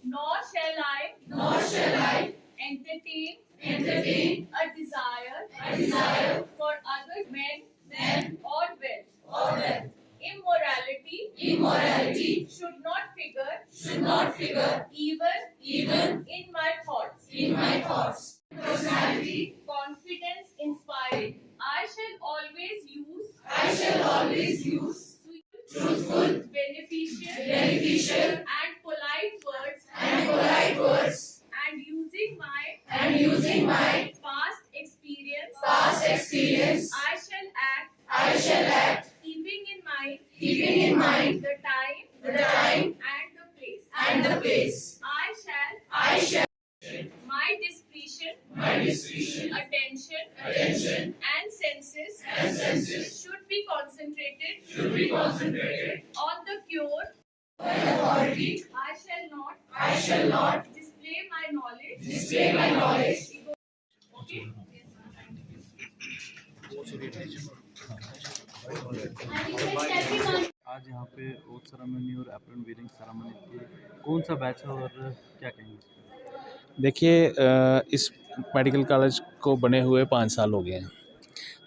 Nor shall I entertain a desire for other men or wealth. Immorality should not figure even in my thoughts. Personality, confidence inspiring. I shall always use truthful, beneficial, and polite words, and using my past experience, I shall act, keeping in mind the time and the place. I shall my discretion, attention, and senses should be concentrated on the cure. Authority. I shall not display my knowledge. Okay. आज यहाँ पे oath ceremony और apron wearing ceremony थी, कौन सा batch है और क्या कहेंगे? देखिए, इस मेडिकल कॉलेज को बने हुए 5 साल हो गए हैं।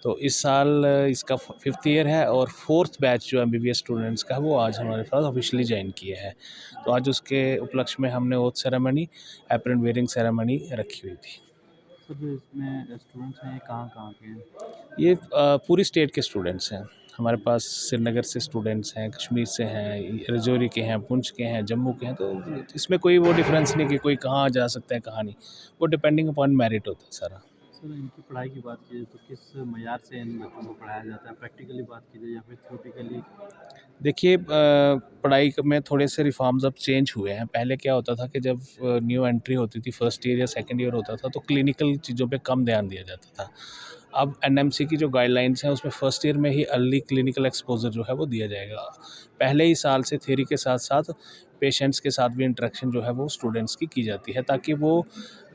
तो इस साल इसका 5th ईयर है और 4th बैच जो MBBS स्टूडेंट्स का वो आज हमारे पास ऑफिशियली ज्वाइन किया है। तो आज उसके उपलक्ष्य में हमने oath ceremony, apron wearing ceremony रखी हुई थी। सर जो इसमें स्टूडेंट्स हैं ये कहाँ के हैं? ये पूरी स्टेट के स्टूडेंट्स हैं। हमारे पास श्रीनगर से स्टूडेंट्स हैं, कश्मीर से हैं, राजौरी के हैं, पुंछ के हैं, जम्मू के हैं। तो इसमें कोई वो डिफरेंस नहीं कि कोई कहाँ जा सकता है कहाँ नहीं, वो डिपेंडिंग अपॉन मेरिट होता है सारा। सर इनकी पढ़ाई की बात कीजिए तो किस मयार से इन बच्चों को पढ़ाया जाता है? प्रैक्टिकली बात कीजिए या फिर थ्योरेटिकली? देखिए, पढ़ाई में थोड़े से रिफॉर्म्स अब चेंज हुए हैं। पहले क्या होता था कि जब न्यू एंट्री होती थी, फर्स्ट ईयर या सेकंड ईयर होता था, तो क्लिनिकल चीज़ों पे कम ध्यान दिया जाता था। अब NMC की जो गाइडलाइंस हैं उसमें फर्स्ट ईयर में ही अर्ली क्लिनिकल एक्सपोजर जो है वो दिया जाएगा। पहले ही साल से थ्योरी के साथ साथ पेशेंट्स के साथ भी इंटरेक्शन जो है वो स्टूडेंट्स की जाती है, ताकि वो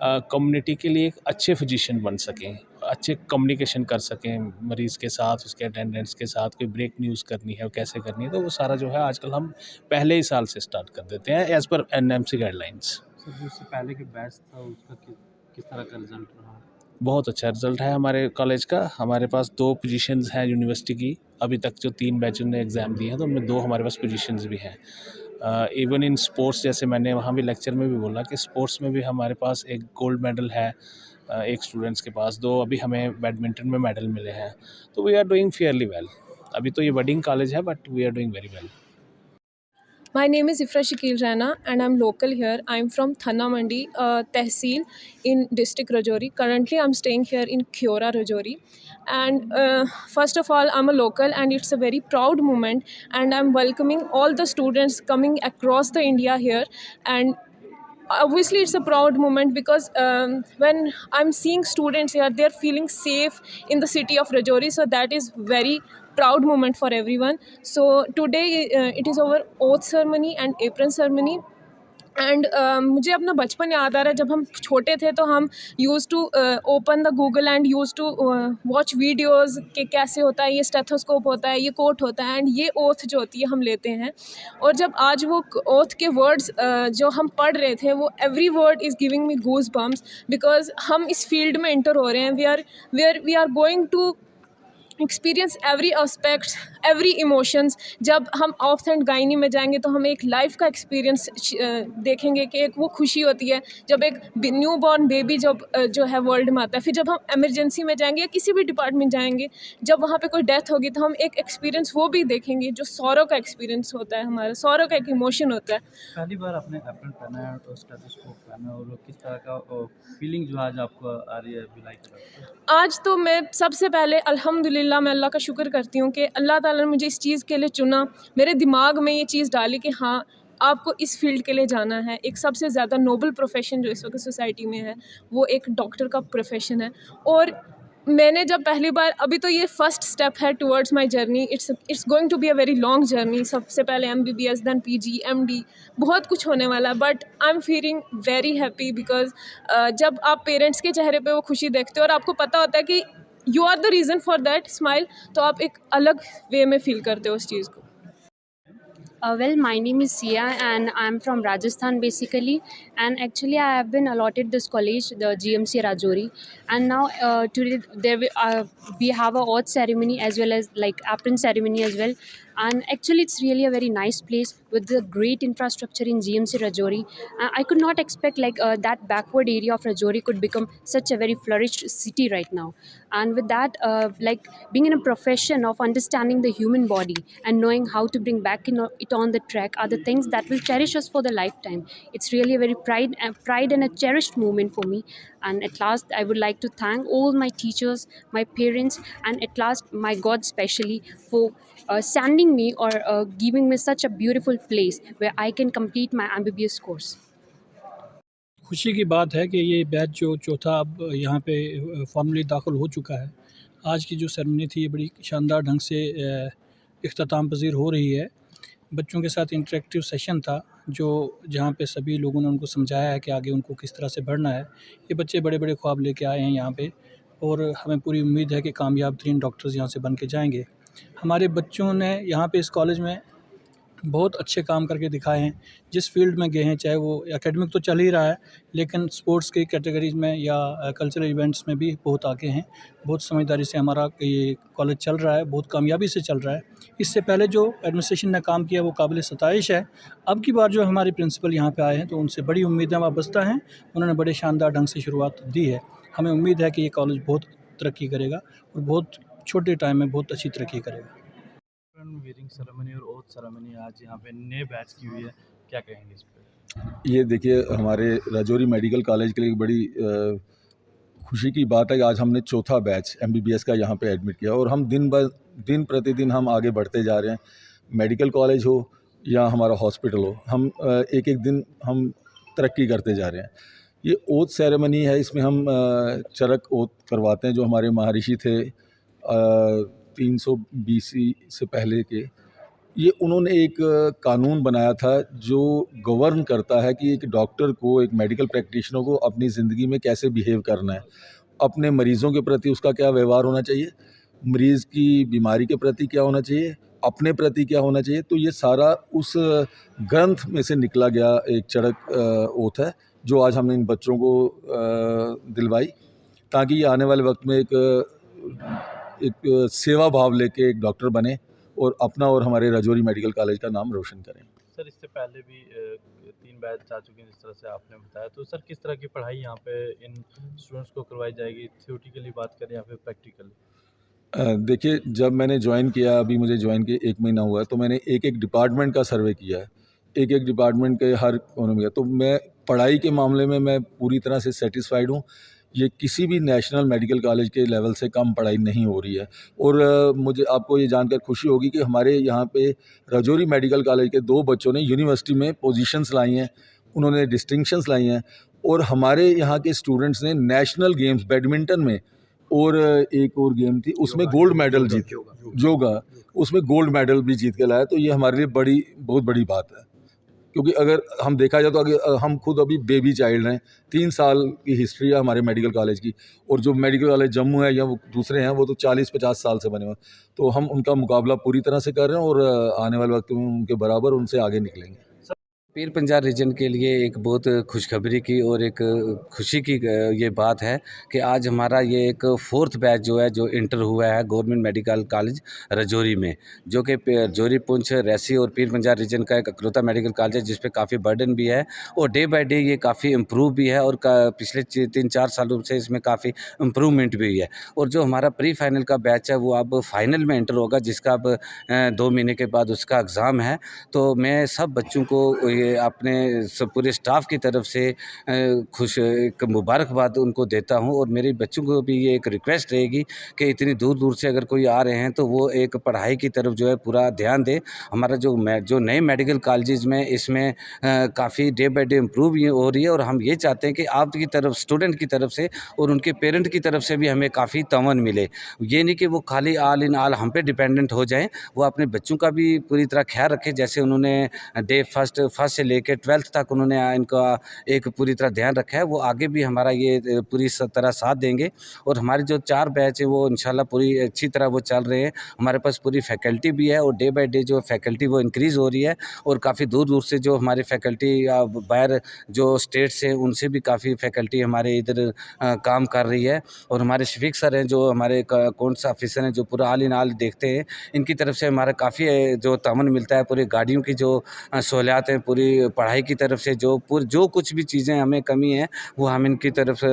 कम्युनिटी के लिए एक अच्छे फिजिशियन बन सकें, अच्छे कम्युनिकेशन कर सकें मरीज़ के साथ, उसके अटेंडेंट्स के साथ। कोई ब्रेक न्यूज़ करनी है, कैसे करनी है, तो वो सारा जो है आजकल हम पहले ही साल से स्टार्ट कर देते हैं as per NMC guidelines. Sir जो इससे पहले के बैच था उसका किस तरह का रिजल्ट रहा? बहुत अच्छा रिज़ल्ट है हमारे कॉलेज का। हमारे पास 2 पोजीशंस हैं यूनिवर्सिटी की। अभी तक जो 3 बैचों ने एग्ज़ाम दिए हैं तो उनमें 2 हमारे पास पोजीशंस भी हैं। इवन इन स्पोर्ट्स, जैसे मैंने वहाँ भी लेक्चर में भी बोला कि स्पोर्ट्स में भी हमारे पास एक गोल्ड मेडल है, एक स्टूडेंट्स के पास 2 अभी हमें बैडमिंटन में मेडल मिले हैं। तो we are doing fairly well. अभी तो ये बडिंग कॉलेज है but we are doing very well. My name is Ifra Shakil Raina and I'm local here. I'm from Thanna Mandi, Tehsil in district Rajouri. Currently I'm staying here in Khyora, Rajouri. And first of all, I'm a local and it's a very proud moment, and I'm welcoming all the students coming across the India here. And obviously it's a proud moment because when I'm seeing students here, they're feeling safe in the city of Rajouri, so that is very proud moment for everyone. So today it is our oath ceremony and apron ceremony. And मुझे अपना बचपन याद आ रहा है। जब हम छोटे थे तो हम use to open the Google and use to watch videos के कैसे होता है, ये स्टेथोस्कोप होता है, ये कोट होता है, एंड ये ओथ जो होती है हम लेते हैं। और जब आज वो ओथ के वर्ड्स जो हम पढ़ रहे थे, वो every word is giving me goose bumps, because हम इस फील्ड में इंटर हो रहे हैं। We are going to experience every aspect, every emotions. जब हम ऑफ एंड गायनी में जाएंगे तो हमें एक लाइफ का एक्सपीरियंस देखेंगे कि एक वो खुशी होती है जब एक न्यू बॉर्न बेबी जब जो है वर्ल्ड में आता है। फिर जब हम एमरजेंसी में जाएंगे या किसी भी डिपार्टमेंट जाएंगे, जब वहाँ पे कोई डेथ होगी तो हम एक एक्सपीरियंस वो भी देखेंगे जो सौरों का एक्सपीरियंस होता है, हमारा सौरों का एक इमोशन होता है। पहली बार आपने एप्रन पहना है और स्टेथोस्कोप पहना, और किस तरह का फीलिंग जो आज आपको आ रही है बिलाई कर? आज तो मैं सबसे पहले अल्हम्दुलिल्लाह मैं अल्लाह का शुक्र करती हूँ कि अल्लाह ताला ने मुझे इस चीज़ के लिए चुना, मेरे दिमाग में ये चीज़ डाली कि हाँ आपको इस फील्ड के लिए जाना है। एक सबसे ज़्यादा नोबल प्रोफेशन जो इस वक्त सोसाइटी में है वो एक डॉक्टर का प्रोफेशन है। और मैंने जब पहली बार, अभी तो ये फर्स्ट स्टेप है towards my journey, it's going to be a very long journey. सबसे पहले MBBS, देन PG, MD, बहुत कुछ होने वाला है। But I am feeling very happy because जब आप पेरेंट्स के चेहरे पे वो खुशी देखते हो और आपको पता होता है कि you are the reason for that smile, तो आप एक अलग वे में फील करते हो उस चीज़ को। Well, my name is Sia, and I'm from Rajasthan basically. And actually, I have been allotted this college, the GMC Rajouri. And now, today we have a oath ceremony as well as like apron ceremony as well. And actually, it's really a very nice place with the great infrastructure in GMC Rajouri. I could not expect that backward area of Rajouri could become such a very flourished city right now. And with that, being in a profession of understanding the human body and knowing how to bring back it on the track are the things that will cherish us for the lifetime. It's really a very pride and a cherished moment for me. And at last, I would like to thank all my teachers, my parents, and at last my God specially for sending me or giving me such a beautiful place where I can complete my MBBS course. खुशी की बात है कि ये batch जो चौथा अब यहाँ पे फॉर्मली दाखिल हो चुका है। आज की जो सेरेमनी थी ये बड़ी शानदार ढंग से इख्तिताम पज़ीर हो रही है। बच्चों के साथ इंटरेक्टिव सेशन था जो जहाँ पे सभी लोगों ने उनको समझाया है कि आगे उनको किस तरह से बढ़ना है। ये बच्चे बड़े बड़े ख्वाब लेके आए हैं यहाँ पे और हमें पूरी उम्मीद है कि कामयाब तरीन डॉक्टर्स यहाँ से बन के जाएंगे। हमारे बच्चों ने यहाँ पे इस कॉलेज में बहुत अच्छे काम करके दिखाए हैं। जिस फील्ड में गए हैं, चाहे वो एकेडमिक तो चल ही रहा है, लेकिन स्पोर्ट्स की कैटेगरीज में या कल्चरल इवेंट्स में भी बहुत आगे हैं। बहुत समझदारी से हमारा ये कॉलेज चल रहा है, बहुत कामयाबी से चल रहा है। इससे पहले जो एडमिनिस्ट्रेशन ने काम किया वो काबिल सताइश है। अब की बार जो हमारे प्रिंसिपल यहाँ पे आए हैं तो उनसे बड़ी उम्मीदें वाबस्ता हैं। उन्होंने बड़े शानदार ढंग से शुरुआत दी है। हमें उम्मीद है कि ये कॉलेज बहुत तरक्की करेगा और बहुत छोटे टाइम में बहुत अच्छी तरक्की करेगा। वीरिंग सेरेमनी और ओथ सेरेमनी आज यहाँ पे नए बैच की हुई है, क्या कहेंगे इस पे? ये देखिए, हमारे राजौरी मेडिकल कॉलेज के लिए बड़ी खुशी की बात है कि आज हमने चौथा बैच MBBS का यहाँ पे एडमिट किया और हम दिन प्रतिदिन हम आगे बढ़ते जा रहे हैं। मेडिकल कॉलेज हो या हमारा हॉस्पिटल हो, हम एक एक दिन हम तरक्की करते जा रहे हैं। ये ओथ सेरेमनी है, इसमें हम चरक ओथ करवाते हैं। जो हमारे महर्षि थे 300 BC से पहले के, ये उन्होंने एक कानून बनाया था जो गवर्न करता है कि एक डॉक्टर को, एक मेडिकल प्रैक्टिशनर को अपनी ज़िंदगी में कैसे बिहेव करना है, अपने मरीज़ों के प्रति उसका क्या व्यवहार होना चाहिए, मरीज़ की बीमारी के प्रति क्या होना चाहिए, अपने प्रति क्या होना चाहिए। तो ये सारा उस ग्रंथ में से निकला गया एक चरक ओथ है जो आज हमने इन बच्चों को दिलवाई, ताकि ये आने वाले वक्त में एक सेवा भाव लेके एक डॉक्टर बने और अपना और हमारे राजौरी मेडिकल कॉलेज का नाम रोशन करें। सर, इससे पहले भी 3 बैच जा चुके हैं जिस तरह से आपने बताया, तो सर किस तरह की पढ़ाई यहाँ पे इन स्टूडेंट्स को करवाई जाएगी? थ्योरेटिकली बात करें या फिर प्रैक्टिकली? देखिए, जब मैंने ज्वाइन किया, अभी मुझे ज्वाइन किए 1 महीना हुआ है, तो मैंने एक डिपार्टमेंट का सर्वे किया है, एक डिपार्टमेंट के हर कोने में। तो मैं पढ़ाई के मामले में मैं पूरी तरह से सेटिस्फाइड हूँ। ये किसी भी नेशनल मेडिकल कॉलेज के लेवल से कम पढ़ाई नहीं हो रही है। और मुझे आपको ये जानकर खुशी होगी कि हमारे यहाँ पे राजौरी मेडिकल कॉलेज के 2 बच्चों ने यूनिवर्सिटी में पोजीशंस लाई हैं, उन्होंने डिस्टिंक्शंस लाई हैं। और हमारे यहाँ के स्टूडेंट्स ने नेशनल गेम्स बैडमिंटन में और एक और गेम थी उसमें गोल्ड मेडल जीत, योगा, उसमें गोल्ड मेडल भी जीत के लाया। तो ये हमारे लिए बहुत बड़ी बात है, क्योंकि अगर हम देखा जाए तो हम खुद अभी बेबी चाइल्ड हैं। 3 साल की हिस्ट्री है हमारे मेडिकल कॉलेज की, और जो मेडिकल कॉलेज जम्मू है या वो दूसरे हैं वो तो 40-50 साल से बने हुए हैं। तो हम उनका मुकाबला पूरी तरह से कर रहे हैं और आने वाले वक्त में उनके बराबर उनसे आगे निकलेंगे। पीर पंजाब रीजन के लिए एक बहुत खुशखबरी की और एक खुशी की ये बात है कि आज हमारा ये एक 4th बैच जो इंटर हुआ है गवर्नमेंट मेडिकल कॉलेज राजौरी में, जो कि राजौरी, पुंछ, रैसी और पीर पंजाब रीजन का एक अकलौता मेडिकल कॉलेज है जिस पे काफ़ी बर्डन भी है और डे बाय डे ये काफ़ी इम्प्रूव भी है और पिछले 3-4 सालों से इसमें काफ़ी इम्प्रूवमेंट भी हुई है। और जो हमारा प्री फाइनल का बैच है वो अब फाइनल में इंटर होगा, जिसका अब 2 महीने के बाद उसका एग्ज़ाम है। तो मैं सब बच्चों को अपने पूरे स्टाफ की तरफ से एक मुबारकबाद उनको देता हूं और मेरे बच्चों को भी ये एक रिक्वेस्ट रहेगी कि इतनी दूर दूर से अगर कोई आ रहे हैं तो वो एक पढ़ाई की तरफ जो है पूरा ध्यान दे। हमारा जो नए मेडिकल कॉलेजेस में इसमें काफ़ी डे बाय डे इम्प्रूव हो रही है और हम ये चाहते हैं कि आपकी तरफ, स्टूडेंट की तरफ से और उनके पेरेंट की तरफ से भी हमें काफ़ी तमन मिले। ये नहीं कि वो खाली ऑल इन ऑल हम पे डिपेंडेंट हो जाएं, वो अपने बच्चों का भी पूरी तरह ख्याल रखें। जैसे उन्होंने फर्स्ट क्लास से लेकर 12th तक उन्होंने इनका एक पूरी तरह ध्यान रखा है। वो आगे भी हमारा ये पूरी तरह साथ देंगे और हमारे जो 4 बैच हैं वो इंशाल्लाह पूरी अच्छी तरह वो चल रहे हैं। हमारे पास पूरी फैकल्टी भी है और डे बाय डे जो फैकल्टी वो इंक्रीज़ हो रही है और काफ़ी दूर दूर से जो हमारी फैकल्टी बाहर जो स्टेट से उनसे भी काफ़ी फैकल्टी हमारे इधर काम कर रही है। और हमारे शफीक सर हैं जो हमारे अकाउंट्स ऑफिसर हैं जो पूरा आल इन आल देखते हैं, इनकी तरफ से हमारा काफ़ी जो तामन मिलता है। पूरी गाड़ियों की जो सहूलियात हैं, पूरी पढ़ाई की तरफ से जो कुछ भी चीज़ें हमें कमी है वो हम इनकी तरफ से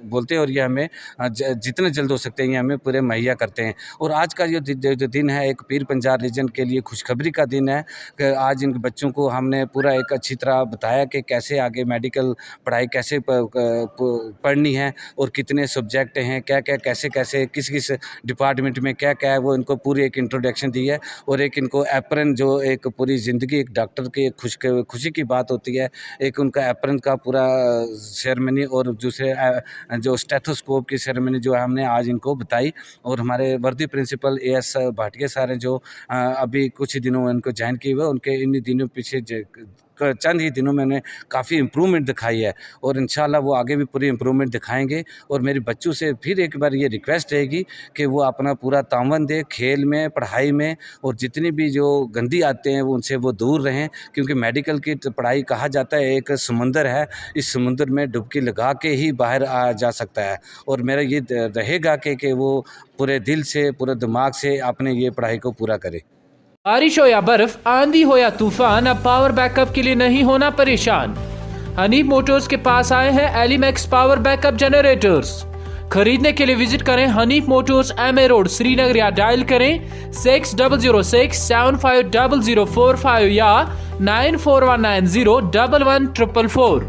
बोलते हैं और ये हमें जितना जल्द हो सकते हैं ये हमें पूरे मुहैया करते हैं। और आज का जो दिन है एक पीर पंजाब रीजन के लिए खुशखबरी का दिन है कि आज इन बच्चों को हमने पूरा एक अच्छी तरह बताया कि कैसे आगे मेडिकल पढ़ाई कैसे पढ़नी है और कितने सब्जेक्ट हैं, क्या क्या कैसे कैसे किस किस डिपार्टमेंट में क्या क्या है, वो इनको पूरी एक इंट्रोडक्शन दी है। और एक इनको एप्रन जो एक पूरी ज़िंदगी एक डॉक्टर की खुशी की बात होती है, एक उनका एप्रन का पूरा सेरेमनी और दूसरे जो स्टेथोस्कोप की सेरेमनी जो हमने आज इनको बताई। और हमारे वर्दी प्रिंसिपल AS भाटिया सर हैं जो अभी कुछ ही दिनों में इनको ज्वाइन किए हुए, उनके इन दिनों पीछे चंद ही दिनों में उन्हें काफ़ी इम्प्रूवमेंट दिखाई है और इंशाल्लाह वो आगे भी पूरी इम्प्रूवमेंट दिखाएंगे। और मेरे बच्चों से फिर एक बार ये रिक्वेस्ट रहेगी कि वो अपना पूरा तावन दें खेल में, पढ़ाई में, और जितनी भी जो गंदी आते हैं वो उनसे वो दूर रहें, क्योंकि मेडिकल की पढ़ाई कहा जाता है एक समुंदर है, इस समुंदर में डुबकी लगा के ही बाहर आ जा सकता है। और मेरा ये रहेगा कि वो पूरे दिल से, पूरे दिमाग से अपने ये पढ़ाई को पूरा करे। बारिश हो या बर्फ, आंधी हो या तूफान, अब पावर बैकअप के लिए नहीं होना परेशान। हनीफ मोटर्स के पास आए हैं एलिमैक्स पावर बैकअप जनरेटर्स। खरीदने के लिए विजिट करें Hanif Motors, MA road, Srinagar, या डायल करें 6006 750045 या 9419011444।